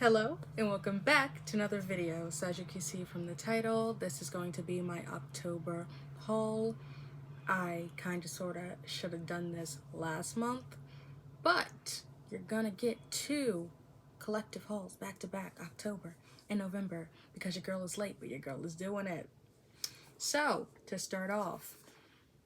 Hello and welcome back to another video. So as you can see from the title, this is going to be my October haul. I kind of sort of should have done this last month, but you're gonna get two collective hauls back to back, October and November, because your girl is late, but your girl is doing it. So to start off,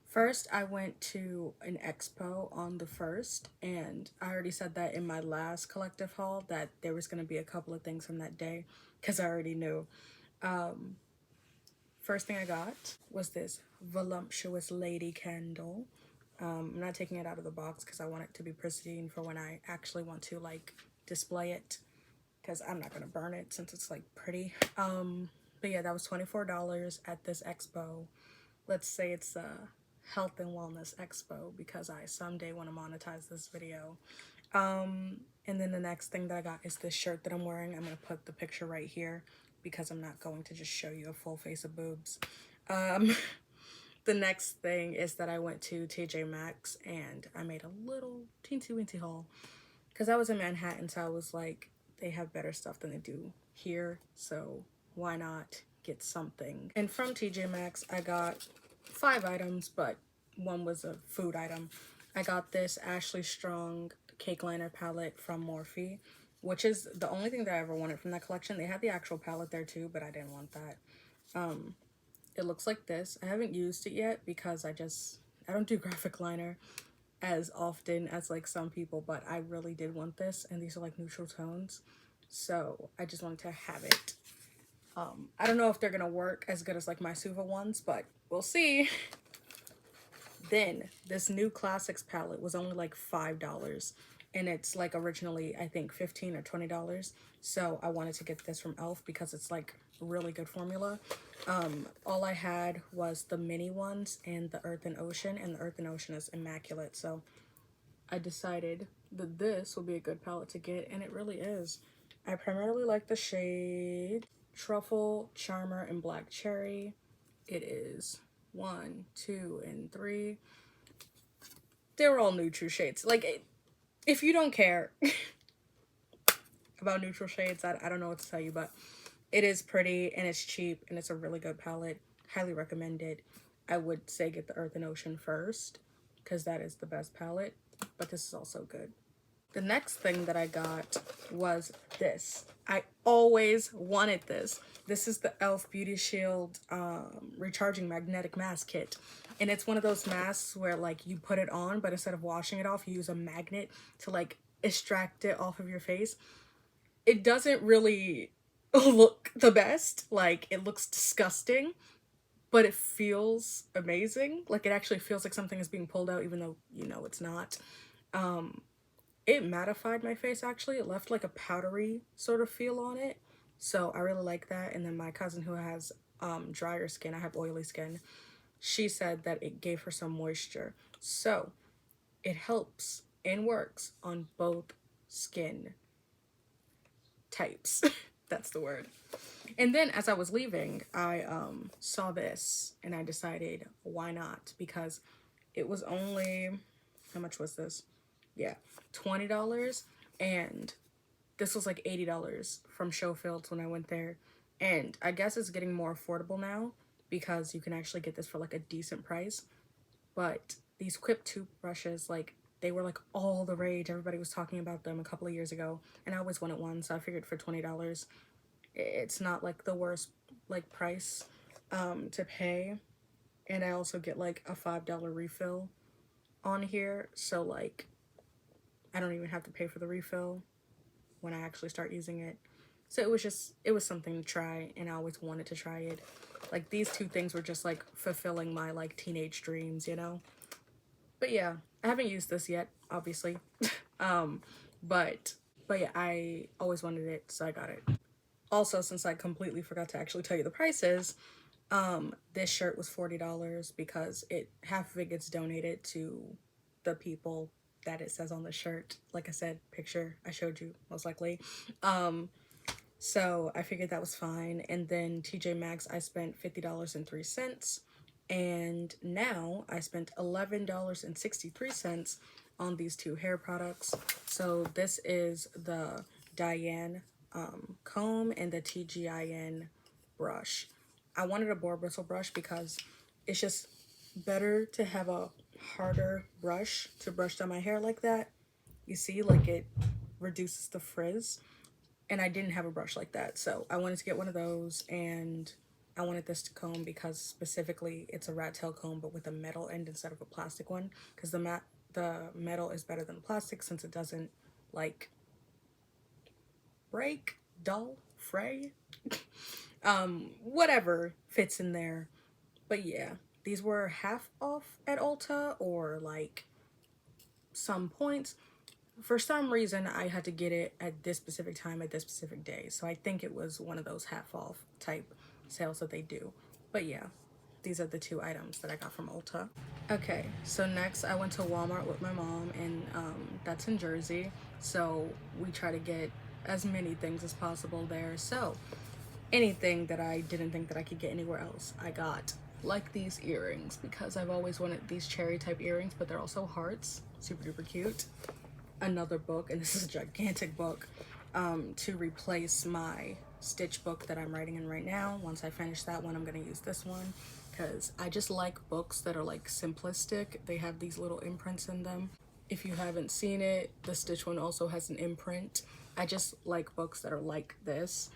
first, I went to an expo on the 1st, and I already said that in my last collective haul that there was going to be a couple of things from that day because I already knew. First thing I got was this voluptuous lady candle. I'm not taking it out of the box because I want it to be pristine for when I actually want to like display it, because I'm not going to burn it since it's like pretty. But yeah, that was $24 at this expo. Let's say it's a health and wellness expo because I someday want to monetize this video. And then the next thing that I got is this shirt that I'm wearing. I'm going to put the picture right here because I'm not going to just show you a full face of boobs. The next thing is that I went to TJ Maxx and I made a little teensy-weensy haul because I was in Manhattan, so I was like, they have better stuff than they do here, so why not get something? And from TJ Maxx, I got 5 items, but one was a food item. I got this Ashley Strong cake liner palette from Morphe, which is the only thing that I ever wanted from that collection. They had the actual palette there too, but I didn't want that. It looks like this. I haven't used it yet because I don't do graphic liner as often as like some people, but I really did want this, and these are like neutral tones, so I just wanted to have it. I don't know if they're gonna work as good as like my Suva ones, but we'll see. Then this new classics palette was only like $5, and it's like originally I think $15 or $20, so I wanted to get this from Elf because it's like really good formula. All I had was the mini ones and the Earth and Ocean, and the Earth and Ocean is immaculate, so I decided that this will be a good palette to get, and it really is. I primarily like the shade Truffle, Charmer, and Black Cherry. It is 1, 2, and 3. They're all neutral shades. Like, if you don't care about neutral shades, I don't know what to tell you, but it is pretty and it's cheap and it's a really good palette. Highly recommend it. I would say get the Earth and Ocean first because that is the best palette, but this is also good. The next thing that I got was this. I always wanted this. This is the e.l.f. Beauty Shield Recharging Magnetic Mask Kit. And it's one of those masks where like you put it on, but instead of washing it off, you use a magnet to like extract it off of your face. It doesn't really look the best. Like, it looks disgusting, but it feels amazing. Like, it actually feels like something is being pulled out, even though you know it's not. It mattified my face, actually. It left like a powdery sort of feel on it, so I really like that. And then my cousin who has drier skin, I have oily skin, she said that it gave her some moisture, so it helps and works on both skin types. That's the word. And then as I was leaving, I saw this and I decided why not, because it was only, how much was this? Yeah, $20, and this was like $80 from Showfields when I went there. And I guess it's getting more affordable now because you can actually get this for like a decent price. But these Quip toothbrushes, like, they were like all the rage. Everybody was talking about them a couple of years ago, and I always wanted one, so I figured for $20 it's not like the worst like price to pay. And I also get like a $5 refill on here, so like I don't even have to pay for the refill when I actually start using it. So it was something to try, and I always wanted to try it. Like, these two things were just like fulfilling my like teenage dreams, you know? But yeah, I haven't used this yet, obviously. But yeah, I always wanted it, so I got it. Also, since I completely forgot to actually tell you the prices, this shirt was $40 because half of it gets donated to the people that it says on the shirt. Like I said, picture I showed you, most likely. So I figured that was fine. And then TJ Maxx, I spent $50.03. And now I spent $11.63 on these two hair products. So this is the Diane comb and the TGIN brush. I wanted a boar bristle brush because it's just better to have a harder brush to brush down my hair like that. You see, like it reduces the frizz. And I didn't have a brush like that, so I wanted to get one of those, and I wanted this to comb because specifically it's a rat tail comb but with a metal end instead of a plastic one, because the metal is better than the plastic since it doesn't like break, dull, fray, whatever fits in there. But yeah, these were half off at Ulta or like some points. For some reason, I had to get it at this specific time at this specific day. So I think it was one of those half off type sales that they do. But yeah, these are the two items that I got from Ulta. Okay, so next I went to Walmart with my mom, and that's in Jersey. So we try to get as many things as possible there. So anything that I didn't think that I could get anywhere else, I got. Like these earrings, because I've always wanted these cherry type earrings, but they're also hearts. Super duper cute. Another book, and this is a gigantic book, to replace my Stitch book that I'm writing in right now. Once I finish that one, I'm going to use this one because I just like books that are like simplistic. They have these little imprints in them. If you haven't seen it, the Stitch one also has an imprint. I just like books that are like this.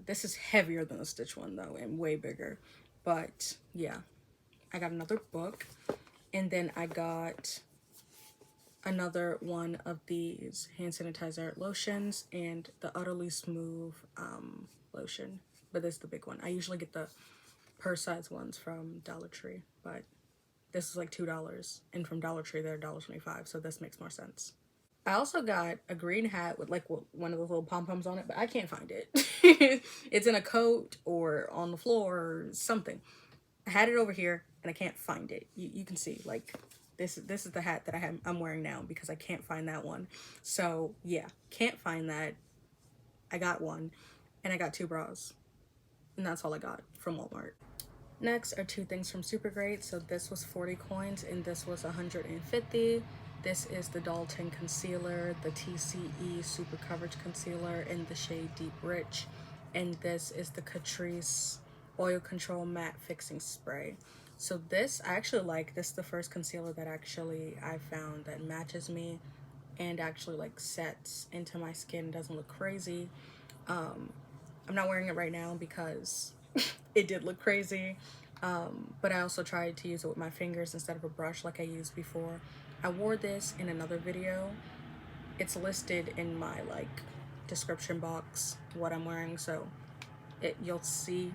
This is heavier than the Stitch one though, and way bigger. But yeah, I got another book, and then I got another one of these hand sanitizer lotions and the Utterly Smooth lotion, but this is the big one. I usually get the purse size ones from Dollar Tree, but this is like $2, and from Dollar Tree they're $1.25, so this makes more sense. I also got a green hat with like one of those little pom-poms on it, but I can't find it. It's in a coat or on the floor or something. I had it over here and I can't find it. You can see, like, this is the hat that I'm wearing now because I can't find that one. So yeah, can't find that. I got one, and I got 2 bras, and that's all I got from Walmart. Next are 2 things from Supergreat. So this was 40 coins and this was 150. This is the Dalton concealer, the TCE super coverage concealer in the shade Deep Rich, and this is the Catrice oil control matte fixing spray. So this I actually like. This is the first concealer that actually I found that matches me and actually like sets into my skin, doesn't look crazy. I'm not wearing it right now because it did look crazy, but I also tried to use it with my fingers instead of a brush like I used before. I wore this in another video. It's listed in my like description box what I'm wearing, so you'll see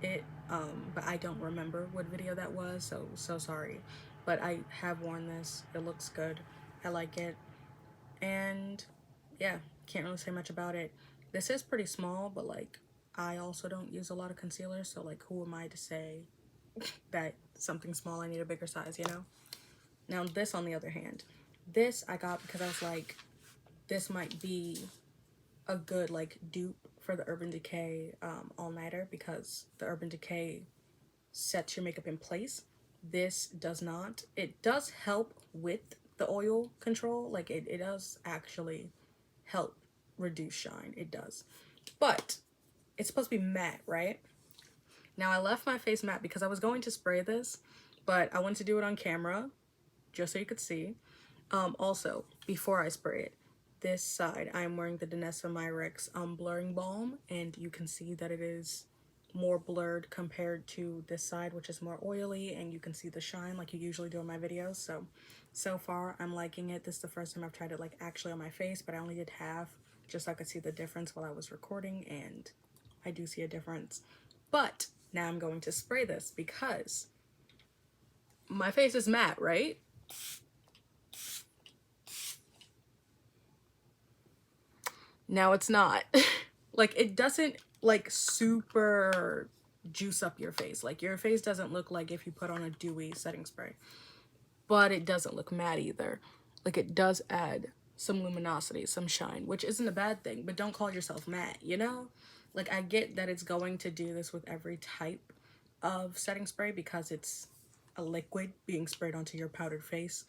it, but I don't remember what video that was, so sorry. But I have worn this. It looks good. I like it, and yeah, can't really say much about it. This is pretty small, but like I also don't use a lot of concealer, so like who am I to say that something small I need a bigger size, you know? Now this, on the other hand, this I got because I was like, this might be a good like dupe for the Urban Decay all nighter, because the Urban Decay sets your makeup in place. This does not. It does help with the oil control, like it does actually help reduce shine, it does, but it's supposed to be matte, right? Now I left my face matte because I was going to spray this, but I wanted to do it on camera just so you could see. Also, before I spray it, this side I'm wearing the Danessa Myricks blurring balm, and you can see that it is more blurred compared to this side, which is more oily, and you can see the shine like you usually do in my videos. So far I'm liking it. This is the first time I've tried it like actually on my face, but I only did half just so I could see the difference while I was recording, and I do see a difference. But now I'm going to spray this because my face is matte, right? Now it's not. Like, it doesn't like super juice up your face. Like, your face doesn't look like if you put on a dewy setting spray, but it doesn't look matte either. Like, it does add some luminosity, some shine, which isn't a bad thing, but don't call yourself matte, you know? Like, I get that it's going to do this with every type of setting spray because it's a liquid being sprayed onto your powdered face,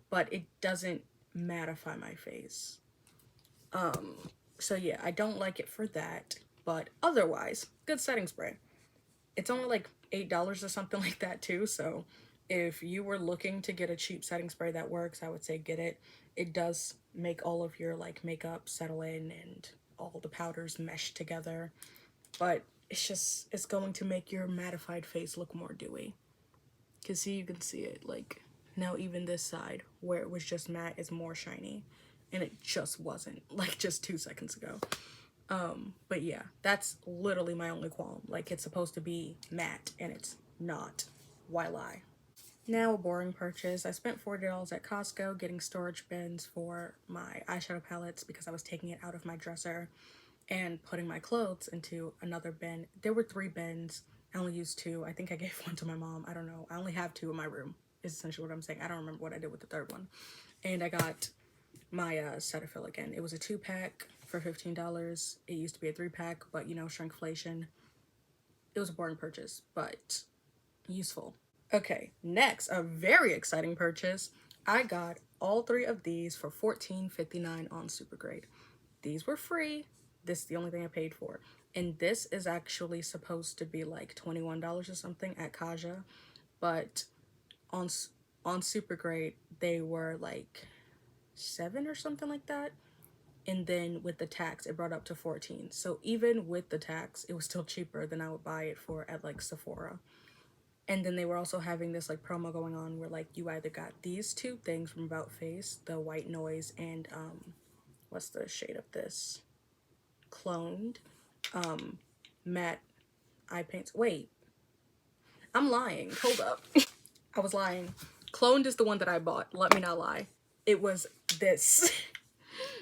but it doesn't mattify my face. So yeah, I don't like it for that, but otherwise, good setting spray. It's only like $8 or something like that too, so if you were looking to get a cheap setting spray that works, I would say get it. It does make all of your like makeup settle in and all the powders mesh together, but it's going to make your mattified face look more dewy. Cause see, you can see it, like now even this side where it was just matte is more shiny, and it just wasn't like just 2 seconds ago. But yeah, that's literally my only qualm. Like, it's supposed to be matte and it's not. Why lie? Now a boring purchase. I spent $40 at Costco getting storage bins for my eyeshadow palettes because I was taking it out of my dresser and putting my clothes into another bin. There were 3 bins. I only used 2. I think I gave one to my mom. I don't know. I only have 2 in my room is essentially what I'm saying. I don't remember what I did with the third one. And I got my Cetaphil again. It was a 2-pack for $15. It used to be a 3-pack, but you know, shrinkflation. It was a boring purchase, but useful. Okay, next, a very exciting purchase. I got all 3 of these for $14.59 on Supergreat. These were free. This is the only thing I paid for. And this is actually supposed to be like $21 or something at Kaja, but on Supergreat they were like 7 or something like that. And then with the tax it brought up to 14. So even with the tax it was still cheaper than I would buy it for at like Sephora. And then they were also having this like promo going on where like you either got these 2 things from About Face, the White Noise and what's the shade of this? Cloned matte eye paints. Wait, I'm lying. Hold up. I was lying. Cloned is the one that I bought. Let me not lie. It was this.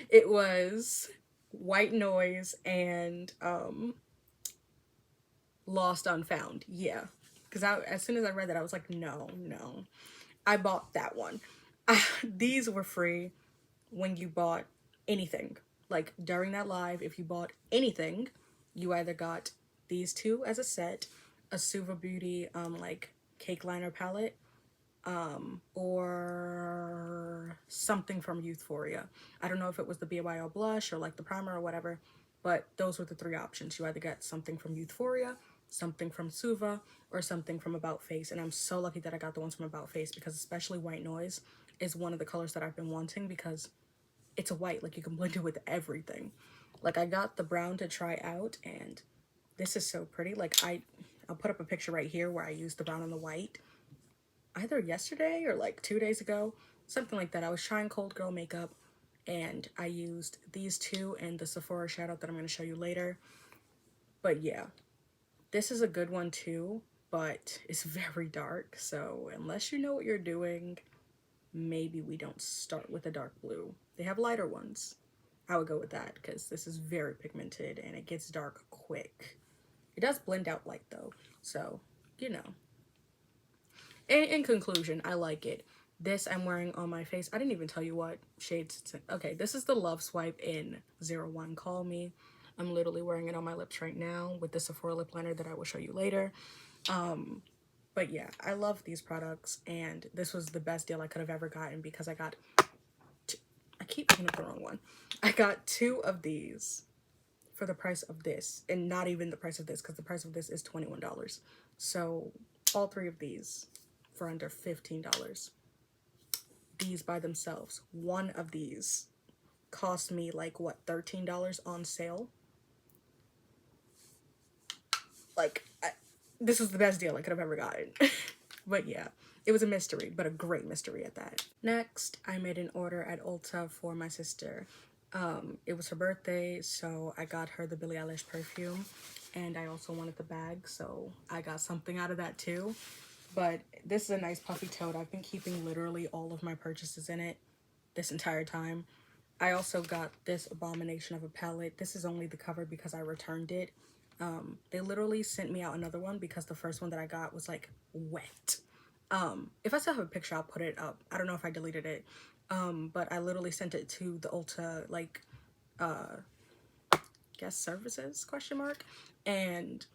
It was White Noise and Lost Unfound. Yeah. Because as soon as I read that, I was like, no. I bought that one. These were free when you bought anything. Like, during that live, if you bought anything, you either got these 2 as a set, a Suva Beauty, like, cake liner palette, or something from Youthforia. I don't know if it was the BYO blush or, like, the primer or whatever, but those were the 3 options. You either got something from Youthforia, something from Suva, or something from About Face. And I'm so lucky that I got the ones from About Face because especially White Noise is one of the colors that I've been wanting because it's a white, like you can blend it with everything. Like I got the brown to try out and this is so pretty. Like I'll put up a picture right here where I used the brown and the white either yesterday or like 2 days ago, something like that. I was trying Cold Girl makeup and I used these 2 and the Sephora shadow that I'm going to show you later. But yeah, this is a good one too, but it's very dark. So unless you know what you're doing, maybe we don't start with a dark blue. They have lighter ones. I would go with that because this is very pigmented and it gets dark quick. It does blend out light though, so you know. In conclusion, I like it. This I'm wearing on my face. I didn't even tell you what shades it's in. Okay, this is the Love Swipe in 01 Call Me. I'm literally wearing it on my lips right now with the Sephora lip liner that I will show you later. But yeah, I love these products and this was the best deal I could have ever gotten because I got I keep picking up the wrong one. I got 2 of these for the price of this, and not even the price of this because the price of this is $21. So all 3 of these for under $15. These by themselves, one of these cost me like what, $13 on sale. Like this was the best deal I could have ever gotten. But yeah, it was a mystery, but a great mystery at that. Next, I made an order at Ulta for my sister. It was her birthday, so I got her the Billie Eilish perfume, and I also wanted the bag, so I got something out of that too. But this is a nice puffy tote. I've been keeping literally all of my purchases in it this entire time. I also got this abomination of a palette. This is only the cover because I returned it. They literally sent me out another one because the first one that I got was like wet. If I still have a picture, I'll put it up. I don't know if I deleted it. But I literally sent it to the Ulta, like, guest services, question mark. And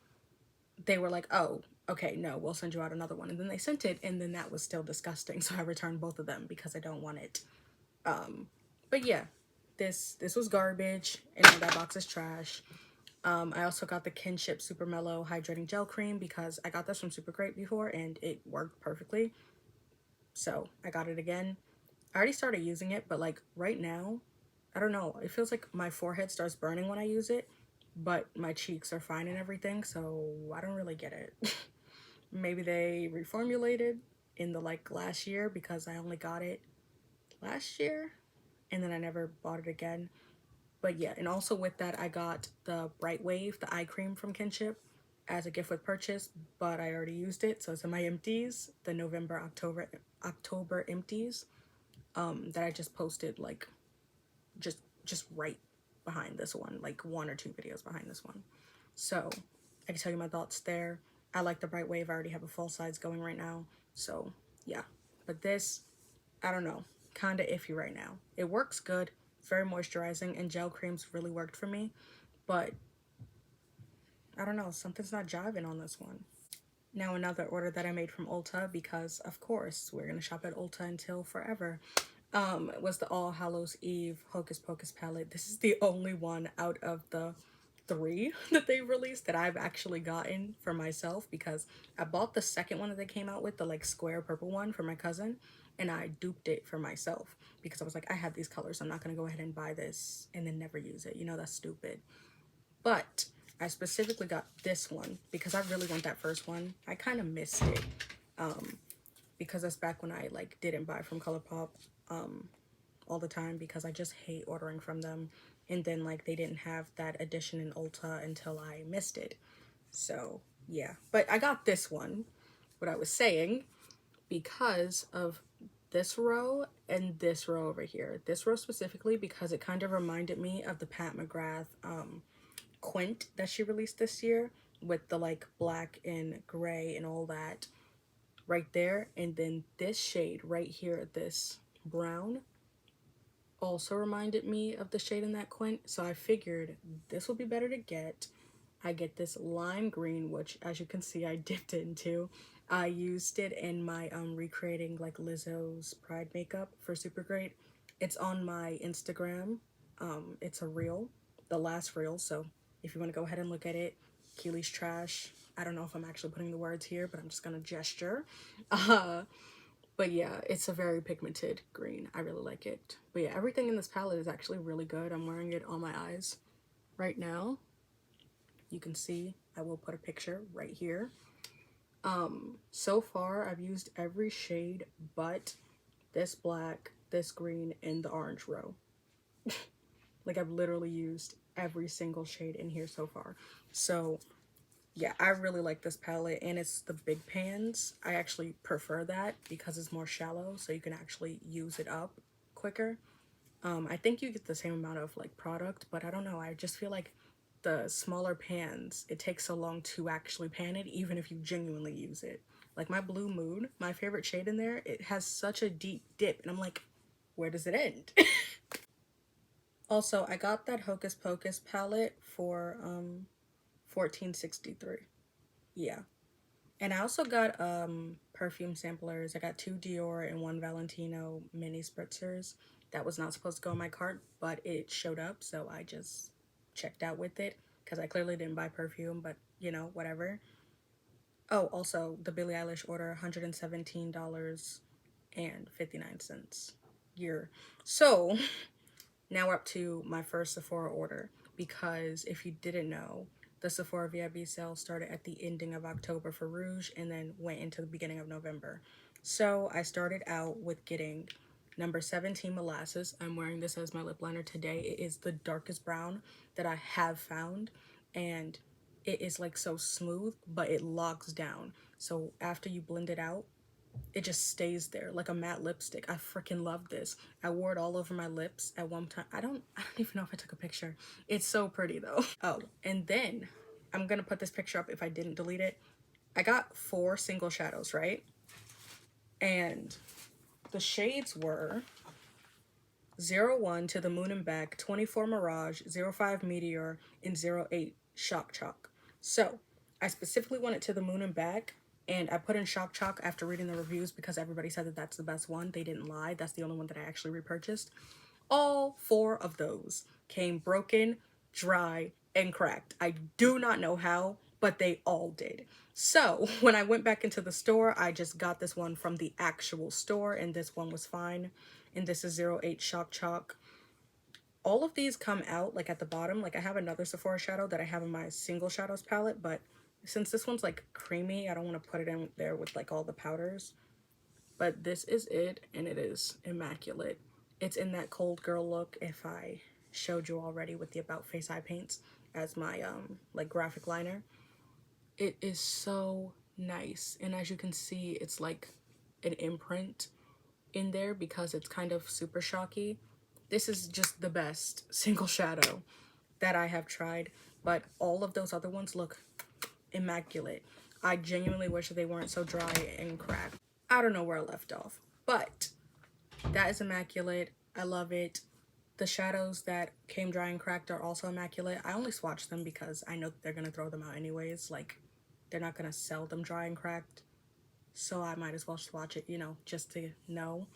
they were like, oh, okay, no, we'll send you out another one. And then they sent it, and then that was still disgusting. So I returned both of them because I don't want it. But yeah, this was garbage, and that box is trash. I also got the Kinship Super Mellow Hydrating Gel Cream because I got this from Supergreat before and it worked perfectly. So I got it again. I already started using it, but like right now, I don't know. It feels like my forehead starts burning when I use it, but my cheeks are fine and everything, so I don't really get it. Maybe they reformulated in the like last year because I only got it last year and then I never bought it again. But yeah, and also with that, I got the Bright Wave, the eye cream from Kinship, as a gift with purchase, but I already used it, so it's in my empties, the October empties, that I just posted like just right behind this one, like 1 or 2 videos behind this one. So I can tell you my thoughts there. I like the Bright Wave. I already have a full size going right now, so yeah. But this, I don't know, kind of iffy right now. It works good. It's very moisturizing, and gel creams really worked for me, but I don't know, something's not jiving on this one. Now another order that I made from Ulta, because of course we're gonna shop at Ulta until forever, was the All Hallows Eve Hocus Pocus palette. This is the only one out of the 3 that they released that I've actually gotten for myself, because I bought the second one that they came out with, the like square purple one, for my cousin, and I duped it for myself because I was like, I have these colors, I'm not gonna go ahead and buy this and then never use it, you know, that's stupid. But I specifically got this one because I really want that first one. I kind of missed it, because that's back when I like didn't buy from Colourpop all the time because I just hate ordering from them, and then like they didn't have that edition in Ulta until I missed it. So yeah, but I got this one, what I was saying, because of this row and this row over here. This row specifically because it kind of reminded me of the Pat McGrath Quint that she released this year, with the like black and gray and all that right there. And then this shade right here, this brown, also reminded me of the shade in that Quint. So I figured this would be better to get. I get this lime green, which as you can see I dipped into. I used it in my recreating like Lizzo's Pride makeup for Supergreat. It's on my Instagram. It's a reel, the last reel, so if you want to go ahead and look at it. Keely's trash. I don't know if I'm actually putting the words here, but I'm just gonna gesture. But yeah, it's a very pigmented green. I really like it. But yeah, everything in this palette is actually really good. I'm wearing it on my eyes right now. You can see, I will put a picture right here. So far I've used every shade but this black, this green, and the orange row. Like I've literally used every single shade in here so far. So yeah, I really like this palette, and it's the big pans. I actually prefer that because it's more shallow, so you can actually use it up quicker. I think you get the same amount of like product, but I don't know, I just feel like the smaller pans, it takes so long to actually pan it, even if you genuinely use it. Like my Blue Moon, my favorite shade in there, it has such a deep dip, and I'm like, where does it end? Also, I got that Hocus Pocus palette for $14.63. Yeah. And I also got perfume samplers. I got 2 Dior and 1 Valentino mini spritzers. That was not supposed to go in my cart, but it showed up, so I just checked out with it because I clearly didn't buy perfume, but you know, whatever. Oh, also the Billie Eilish order, $117.59. Year. So now we're up to my first Sephora order, because if you didn't know, the Sephora VIB sale started at the ending of October for Rouge and then went into the beginning of November. So I started out with getting number 17 Molasses. I'm wearing this as my lip liner today. It is the darkest brown that I have found, and it is like so smooth, but it locks down. So after you blend it out, it just stays there like a matte lipstick. I freaking love this. I wore it all over my lips at one time. I don't even know if I took a picture. It's so pretty though. Oh, and then I'm gonna put this picture up if I didn't delete it. I got 4 single shadows, right? And the shades were 01 To the Moon and Back, 24 Mirage, 05 Meteor, and 08 Shock Chalk. So I specifically wanted To the Moon and Back, and I put in Shock Chalk after reading the reviews because everybody said that that's the best one. They didn't lie. That's the only one that I actually repurchased. All 4 of those came broken, dry, and cracked. I do not know how, but they all did. So when I went back into the store, I just got this one from the actual store, and this one was fine. And this is 08 Shock Chalk. All of these come out like at the bottom. Like I have another Sephora shadow that I have in my single shadows palette, but since this one's like creamy, I don't want to put it in there with like all the powders. But this is it, and it is immaculate. It's in that cold girl look if I showed you already with the About Face eye paints as my like graphic liner. It is so nice, and as you can see, it's like an imprint in there because it's kind of super shocky. This is just the best single shadow that I have tried, but all of those other ones look immaculate. I genuinely wish that they weren't so dry and cracked. I don't know where I left off, but that is immaculate. I love it. The shadows that came dry and cracked are also immaculate. I only swatch them because I know that they're gonna throw them out anyways. Like, they're not gonna sell them dry and cracked, so I might as well swatch it, you know, just to know.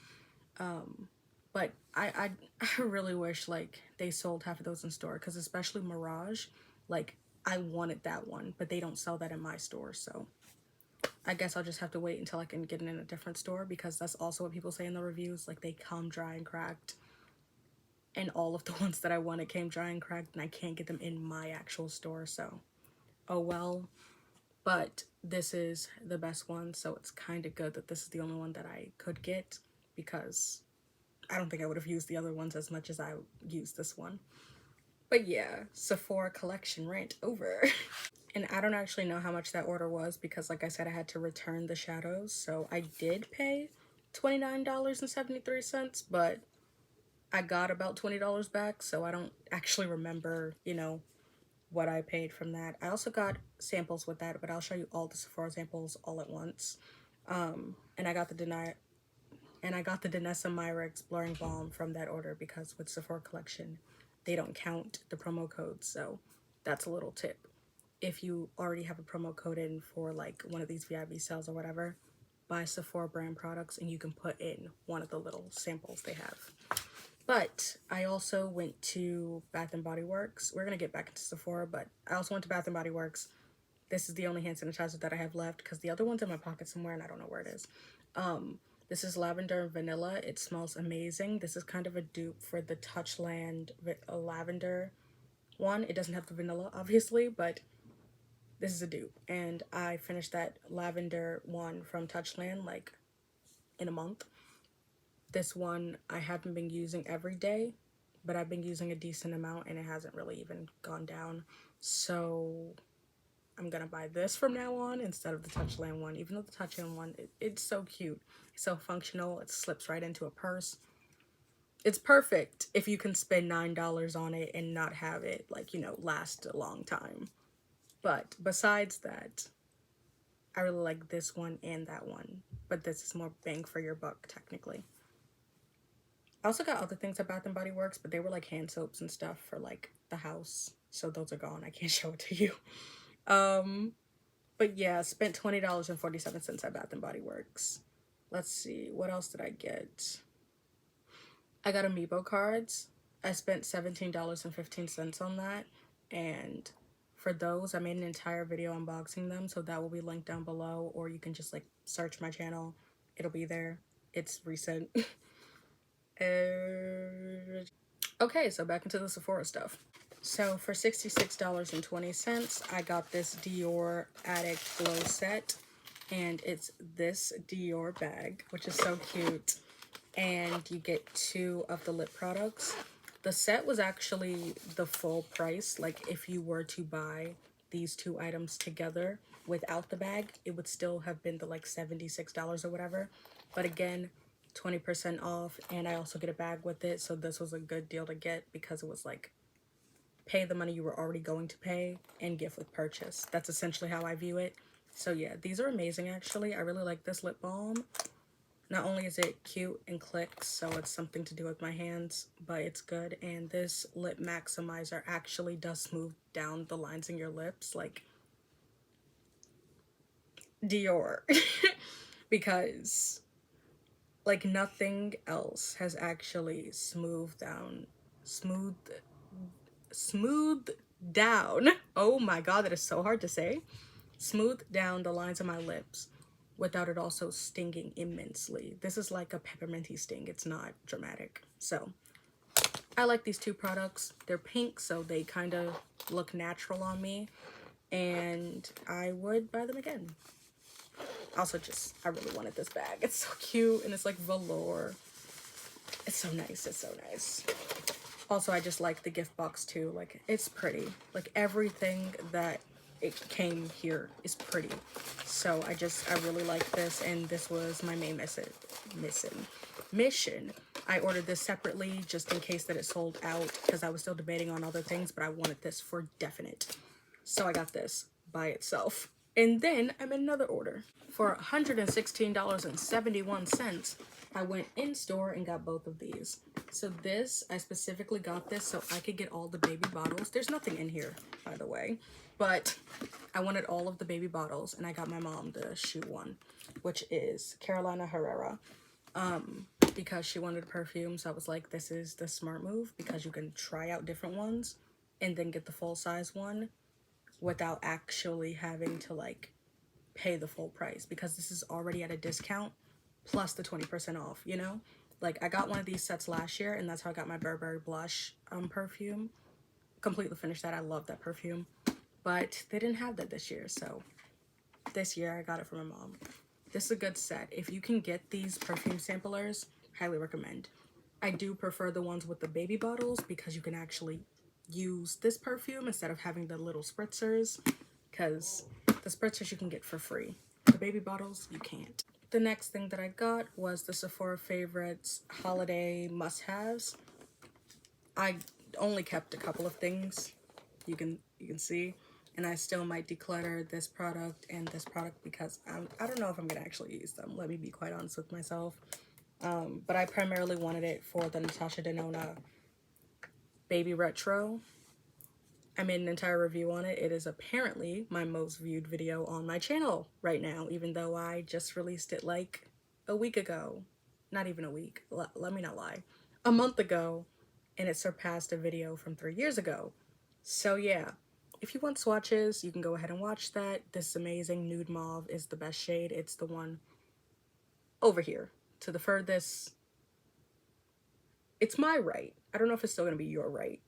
But I really wish like they sold half of those in store, because especially Mirage, like I wanted that one, but they don't sell that in my store, so I guess I'll just have to wait until I can get it in a different store, because that's also what people say in the reviews, like they come dry and cracked, and all of the ones that I wanted came dry and cracked, and I can't get them in my actual store, so oh well. But this is the best one, so it's kind of good that this is the only one that I could get, because I don't think I would have used the other ones as much as I used this one. But yeah, Sephora collection rant over. And I don't actually know how much that order was, because like I said, I had to return the shadows. So I did pay $29.73, but I got about $20 back. So I don't actually remember, you know, what I paid from that. I also got samples with that, but I'll show you all the Sephora samples all at once. And I got the Danessa Myricks Blurring Balm from that order, because with Sephora collection, they don't count the promo codes. So that's a little tip. If you already have a promo code in for like one of these VIB sales or whatever, buy Sephora brand products and you can put in one of the little samples they have. But I also went to Bath and Body Works. We're gonna get back into Sephora, but I also went to Bath and Body Works. This is the only hand sanitizer that I have left, because the other one's in my pocket somewhere and I don't know where it is. This is lavender and vanilla. It smells amazing. This is kind of a dupe for the Touchland lavender one. It doesn't have the vanilla, obviously, but this is a dupe. And I finished that lavender one from Touchland like in a month. This one I haven't been using every day, but I've been using a decent amount and it hasn't really even gone down. So I'm gonna buy this from now on instead of the Touchland one, even though the Touchland one, it's so cute. It's so functional. It slips right into a purse. It's perfect if you can spend $9 on it and not have it, like, you know, last a long time. But besides that, I really like this one and that one. But this is more bang for your buck, technically. I also got other things at Bath & Body Works, but they were like hand soaps and stuff for like the house. So those are gone. I can't show it to you. But yeah, spent $20.47 at Bath & Body Works. Let's see, what else did I get? I got Amiibo cards. I spent $17.15 on that. And for those, I made an entire video unboxing them, so that will be linked down below, or you can just like search my channel. It'll be there. It's recent. Okay, so back into the Sephora stuff. So for $66.20, I got this Dior Addict Glow set, and it's this Dior bag, which is so cute. And you get 2 of the lip products. The set was actually the full price. Like if you were to buy these 2 items together without the bag, it would still have been the like $76 or whatever. But again, 20% off, and I also get a bag with it. So this was a good deal to get, because it was like pay the money you were already going to pay and gift with purchase. That's essentially how I view it. So yeah, these are amazing actually. I really like this lip balm. Not only is it cute and clicks, so it's something to do with my hands, but it's good. And this lip maximizer actually does smooth down the lines in your lips, like Dior. Because Like nothing else has actually smoothed down. Oh my god, that is so hard to say. Smoothed down the lines of my lips without it also stinging immensely. This is like a pepperminty sting. It's not dramatic. So I like these two products. They're pink, so they kind of look natural on me, and I would buy them again. Also, just, I really wanted this bag. It's so cute, and it's like velour. It's so nice. It's so nice. Also, I just like the gift box too. Like, it's pretty. Like, everything that it came here is pretty. So I really like this, and this was my main mission. I ordered this separately just in case that it sold out, because I was still debating on other things, but I wanted this for definite. So I got this by itself. And then I made another order. For $116.71, I went in store and got both of these. So this, I specifically got this so I could get all the baby bottles. There's nothing in here, by the way, but I wanted all of the baby bottles, and I got my mom the shoe one, which is Carolina Herrera, because she wanted a perfume. So I was like, this is the smart move, because you can try out different ones and then get the full size one without actually having to like pay the full price, because this is already at a discount plus the 20% off, you know? Like, I got one of these sets last year, and that's how I got my Burberry blush perfume. Completely finished that. I love that perfume, but they didn't have that this year, so this year I got it from my mom. This is a good set. If you can get these perfume samplers, highly recommend. I do prefer the ones with the baby bottles, because you can actually use this perfume instead of having the little spritzers, because the spritzers you can get for free. The baby bottles, you can't. The next thing that I got was the Sephora Favorites Holiday Must-Haves. I only kept a couple of things, you can see, and I still might declutter this product and this product, because I don't know if I'm gonna actually use them. Let me be quite honest with myself. But I primarily wanted it for the Natasha Denona Baby Retro. I made an entire review on it. It is apparently my most viewed video on my channel right now, even though I just released it like a week ago. Not even a week. Let me not lie. A month ago, and it surpassed a video from 3 years ago. So yeah, if you want swatches, you can go ahead and watch that. This amazing nude mauve is the best shade. It's the one over here to the furthest. It's my right. I don't know if it's still gonna be your right,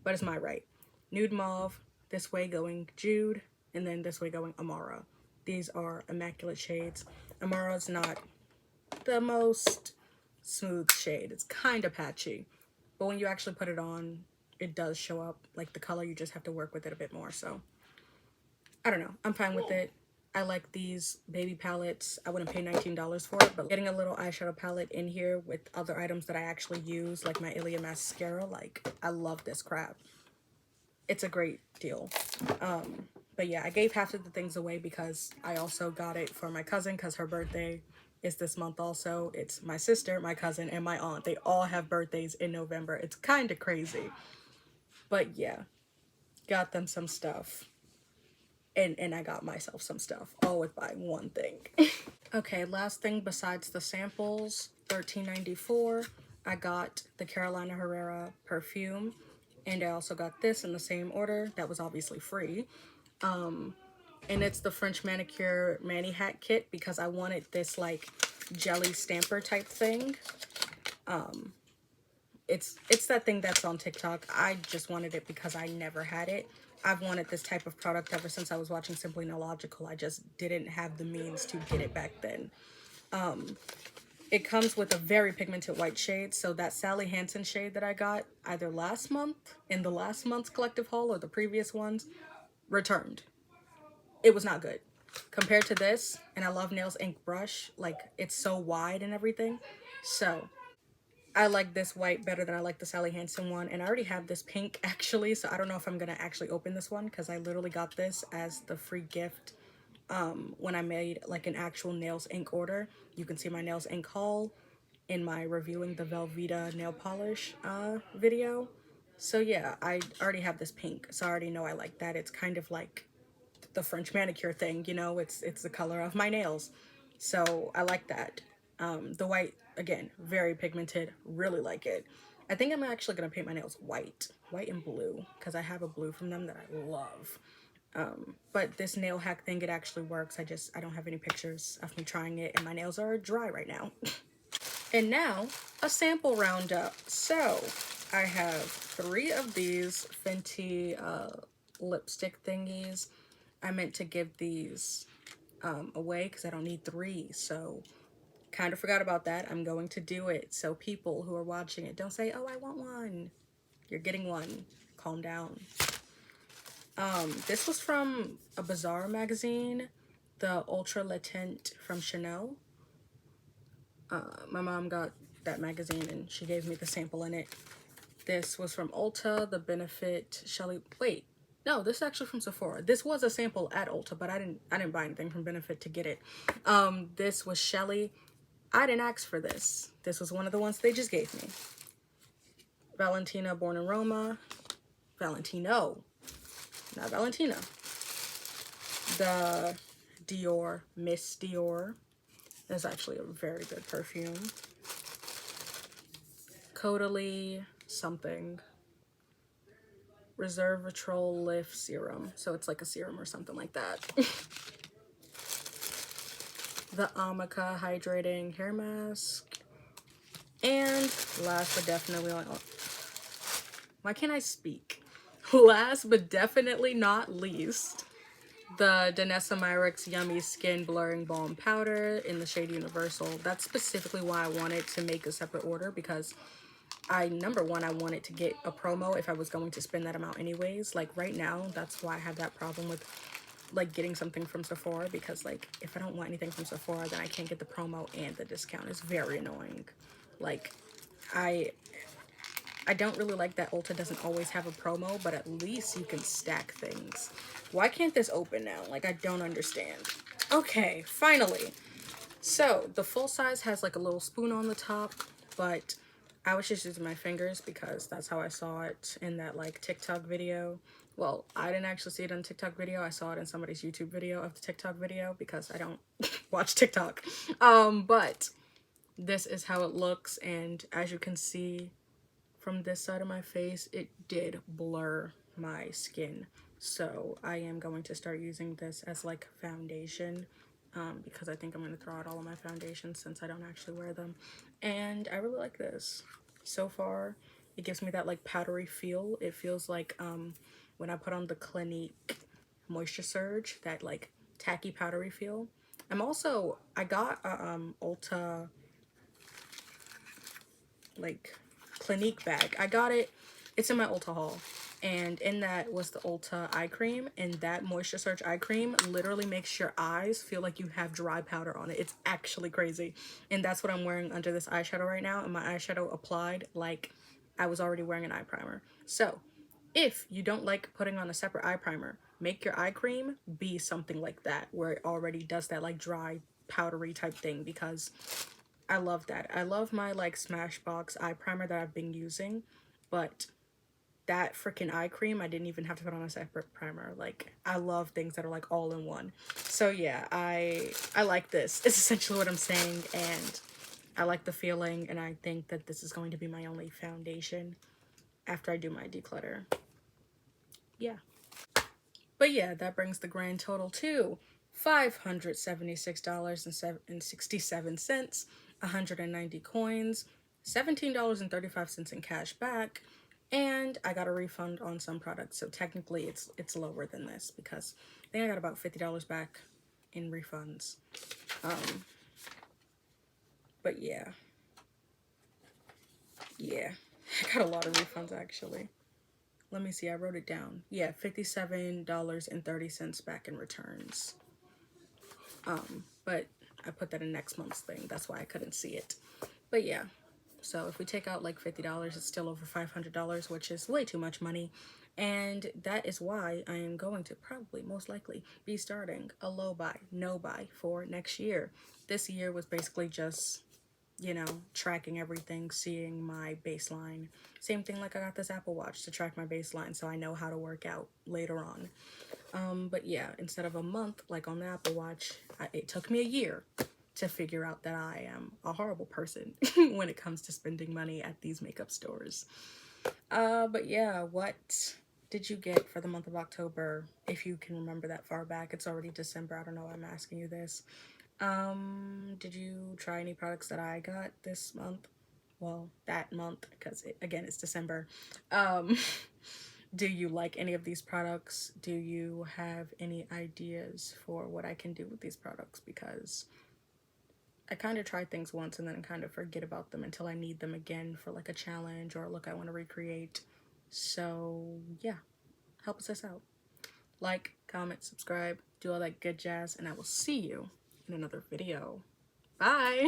but it's my right. Nude mauve, this way going Jude, and then this way going Amara. These are immaculate shades. Amara's not the most smooth shade. It's kind of patchy, but when you actually put it on, it does show up. Like the color, you just have to work with it a bit more. So I don't know. I'm fine with it. I like these baby palettes. I wouldn't pay $19 for it, but getting a little eyeshadow palette in here with other items that I actually use, like my Ilia mascara, like, I love this crap. It's a great deal. But yeah, I gave half of the things away because I also got it for my cousin, because her birthday is this month also. It's my sister, my cousin, and my aunt. They all have birthdays in November. It's kind of crazy. But yeah, got them some stuff. And I got myself some stuff, all with buying one thing. Okay, last thing besides the samples, $13.94. I got the Carolina Herrera perfume, and I also got this in the same order. That was obviously free. And it's the French manicure mani hat kit, because I wanted this like jelly stamper type thing. It's that thing that's on TikTok. I just wanted it because I never had it. I've wanted this type of product ever since I was watching Simply Illogical. I just didn't have the means to get it back then. It comes with a very pigmented white shade. So that Sally Hansen shade that I got either last month in the last month's collective haul or the previous ones returned. It was not good compared to this. And I love Nails Ink Brush. Like, it's so wide and everything. So I like this white better than I like the Sally Hansen one, and I already have this pink actually, so I don't know if I'm gonna actually open this one, because I literally got this as the free gift when I made like an actual Nails Ink order. You can see my Nails Ink haul in my reviewing the Velveeta nail polish video. So yeah, I already have this pink, so I already know I like that. It's kind of like the French manicure thing, you know, it's the color of my nails, so I like that. The white, again, very pigmented, really like it. I think I'm actually gonna paint my nails white and blue, because I have a blue from them that I love. But this nail hack thing, it actually works. I don't have any pictures of me trying it, and my nails are dry right now. And now, a sample roundup. So, I have 3 of these Fenty lipstick thingies. I meant to give these away because I don't need 3, so kind of forgot about that. I'm going to do it. So people who are watching it, don't say, oh, I want one. You're getting one. Calm down. This was from a Bazaar magazine, the Ultra Latent from Chanel. My mom got that magazine and she gave me the sample in it. This was from Ulta, the Benefit Shelly. Wait, no, this is actually from Sephora. This was a sample at Ulta, but I didn't buy anything from Benefit to get it. This was Shelly. I didn't ask for this. This was one of the ones they just gave me. Valentina Born in Roma. Valentino. Not Valentina. The Dior Miss Dior. It's actually a very good perfume. Caudalie something. Resveratrol Lift Serum. So it's like a serum or something like that. The Amica Hydrating Hair Mask. And last but definitely not... Why can't I speak? Last but definitely not least, the Danessa Myricks Yummy Skin Blurring Balm Powder in the shade Universal. That's specifically why I wanted to make a separate order, because number one, I wanted to get a promo if I was going to spend that amount anyways. Like right now, that's why I have that problem with like getting something from Sephora, because like if I don't want anything from Sephora, then I can't get the promo and the discount. It's very annoying. Like I don't really like that Ulta doesn't always have a promo, but at least you can stack things. Why can't this open now? Like, I don't understand. Okay, finally. So, the full size has like a little spoon on the top, but I was just using my fingers because that's how I saw it in that like TikTok video. Well, I didn't actually see it on TikTok video. I saw it in somebody's YouTube video of the TikTok video because I don't watch TikTok. But this is how it looks, and as you can see, from this side of my face, it did blur my skin. So I am going to start using this as like foundation, because I think I'm going to throw out all of my foundations since I don't actually wear them. And I really like this. So far, it gives me that like powdery feel. It feels like when I put on the Clinique Moisture Surge, that like tacky powdery feel. I got a Ulta like Clinique bag. I got it, it's in my Ulta haul, and in that was the Ulta eye cream, and that Moisture Surge eye cream literally makes your eyes feel like you have dry powder on it. It's actually crazy, and that's what I'm wearing under this eyeshadow right now, and my eyeshadow applied like I was already wearing an eye primer. So if you don't like putting on a separate eye primer, make your eye cream be something like that, where it already does that like dry powdery type thing, because I love that. I love my like Smashbox eye primer that I've been using, but that freaking eye cream, I didn't even have to put on a separate primer. Like, I love things that are like all in one. So yeah, I like this. It's essentially what I'm saying, and I like the feeling, and I think that this is going to be my only foundation after I do my declutter. Yeah. But yeah, that brings the grand total to $576.67, 190 coins, $17.35 in cash back, and I got a refund on some products. So technically it's lower than this, because I think I got about $50 back in refunds. But yeah, I got a lot of refunds actually. Let me see, I wrote it down. Yeah, $57.30 back in returns. But I put that in next month's thing. That's why I couldn't see it. But yeah, so if we take out like $50, it's still over $500, which is way too much money. And that is why I am going to probably, most likely, be starting a low buy, no buy for next year. This year was basically just, you know, tracking everything, seeing my baseline. Same thing like I got this Apple Watch to track my baseline so I know how to work out later on. But yeah, instead of a month like on the Apple Watch, it took me a year to figure out that I am a horrible person when it comes to spending money at these makeup stores. But yeah, what did you get for the month of October? If you can remember that far back, it's already December. I don't know why I'm asking you this. Did you try any products that I got this month? Well, that month, because again, it's December. Um, do you like any of these products? Do you have any ideas for what I can do with these products? Because I kind of try things once and then kind of forget about them until I need them again for like a challenge or a look I want to recreate. So yeah, help us out. Like, comment, subscribe, do all that good jazz, and I will see you in another video. Bye!